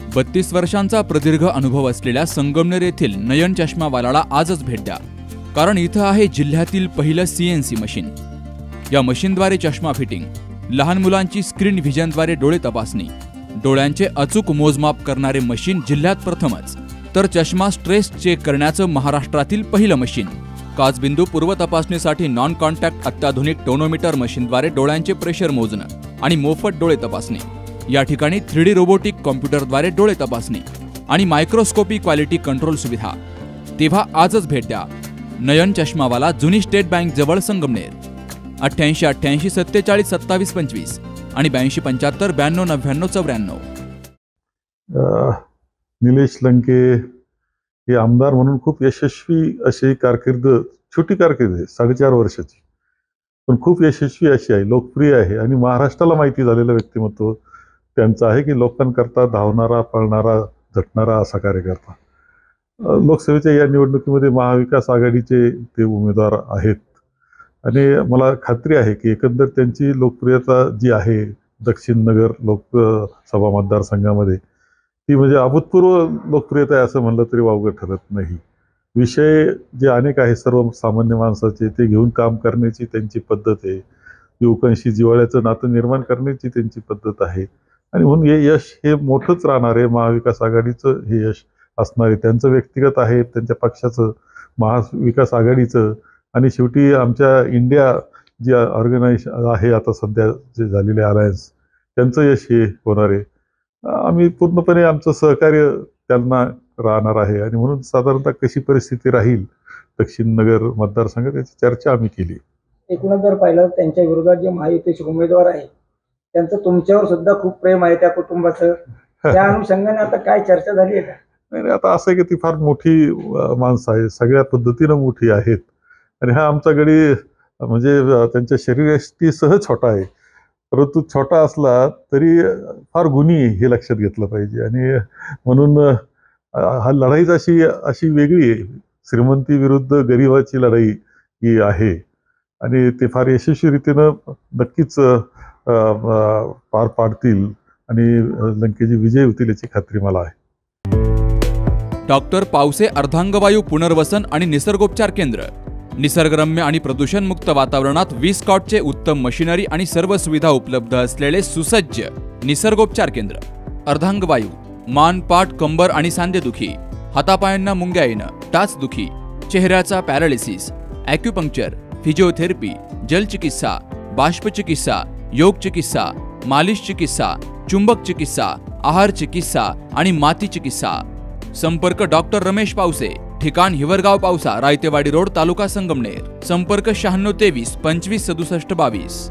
32 वर्षांचा प्रदीर्घ अनुभव असलेल्या संगमनेर येथील नयन चष्मावालाला आजच भेट द्या, कारण इथं आहे जिल्ह्यातील पहिलं CNC मशीन। या मशीनद्वारे चष्मा फिटिंग, लहान मुलांची स्क्रीन व्हिजनद्वारे डोळे तपासणी, डोळ्यांचे अचूक मोजमाप करणारे मशीन जिल्ह्यात प्रथमच, तर चष्मा स्ट्रेस चेक करण्याचं महाराष्ट्रातील पहिलं मशीन, काचबिंदू पूर्व तपासणीसाठी नॉन कॉन्टॅक्ट अत्याधुनिक टोनोमीटर मशीनद्वारे डोळ्यांचे प्रेशर मोजणं आणि मोफत डोळे तपासणी। या ठिकाणी 3D रोबोटिक कॉम्प्युटरद्वारे डोळे तपासणी आणि मायक्रोस्कोपी क्वालिटी कंट्रोल सुविधा। तेव्हा आजच भेट द्या नयन चष्मावाला, जुनी स्टेट बँक जवळ, संगमनेर। 88 88 47 27 25 आणि 82 75 92 99 94। निलेश लंके हे आमदार म्हणून खूप यशस्वी अशी कारकीर्द, छोटी कारकीर्द आहे 4.5 वर्षाची, पण खूप यशस्वी अशी आहे, लोकप्रिय आहे आणि महाराष्ट्राला माहिती झालेलं व्यक्तिमत्व त्यांचं आहे की लोकांकरता धावणारा, पळणारा, झटणारा असा कार्यकर्ता। लोकसभेच्या या निवडणुकीमध्ये महाविकास आघाडीचे ते उमेदवार आहेत आणि मला खात्री आहे की एकंदर त्यांची लोकप्रियता जी आहे दक्षिण नगर लोकसभा मतदारसंघामध्ये, ती म्हणजे अभूतपूर्व लोकप्रियता आहे असं म्हणलं तरी वावगं ठरत नाही। विषय जे अनेक आहे सर्वसामान्य माणसाचे, ते घेऊन काम करण्याची त्यांची पद्धत आहे, युवकांशी जिव्हाळ्याचं नातं निर्माण करण्याची त्यांची पद्धत आहे आणि म्हणून हे यश हे मोठंच राहणार आहे। महाविकास आघाडीचं हे यश असणार आहे, त्यांचं व्यक्तिगत आहे, त्यांच्या पक्षाचं, महाविकास आघाडीचं आणि शेवटी आमच्या इंडिया जी ऑर्गनायझेशन आहे आता सध्या जे झालेले अलायन्स, त्यांचं यश हे होणार आहे। आम्ही पूर्णपणे आमचं सहकार्य त्यांना राहणार आहे आणि म्हणून साधारणतः कशी परिस्थिती राहील दक्षिण नगर मतदारसंघात याची चर्चा आम्ही केली। एकूणच जर पाहिलं त्यांच्या विरोधात जे महायुतीचे उमेदवार आहे त्यांचं तुमच्यावर सुद्धा खूप प्रेम आहे त्या कुटुंबाचं, त्या अनुषंगाने आता काय चर्चा झाली आहे का? नाही, आता असं आहे की ती फार मोठी माणसं आहे, सगळ्या पद्धतीनं मोठी आहेत आणि हा आमचा गडी म्हणजे त्यांच्या शरीरयष्टीसह छोटा आहे, परंतु छोटा असला तरी फार गुणी हे लक्षात घेतलं पाहिजे आणि म्हणून हा लढाईच अशी वेगळी आहे, श्रीमंती विरुद्ध गरिबाची लढाई ही आहे आणि ते फार यशस्वी रीतीनं नक्कीच पार पाडतील आणि लंकेची विजय होतील याची खात्री मला आहे। डॉक्टर पावसे अर्धांगवायू पुनर्वसन आणि निसर्गोपचार केंद्र, निसर्गरम्य आणि प्रदूषणमुक्त वातावरणात 20 कॉटचे उत्तम मशिनरी आणि सर्व सुविधा उपलब्ध असलेले सुसज्ज निसर्गोपचार केंद्र। अर्धांगवायू, मान, पाठ, कंबर आणि सांधेदुखी, हातापायांना मुंग्या येणं, टाचदुखी, चेहऱ्याचा पॅरालिसिस, ॲक्युपंक्चर, फिजिओथेरपी, जलचिकित्सा, बाष्पचिकित्सा, योग चिकित्सा, मालिश चिकित्सा, चुंबक चिकित्सा, आहार चिकित्सा आणि माती चिकित्सा। संपर्क डॉक्टर रमेश पावसे, ठिकाण हिवरगाव पावसा, रायतेवाडी रोड, तालुका संगमनेर। संपर्क 96 23 25 67 22।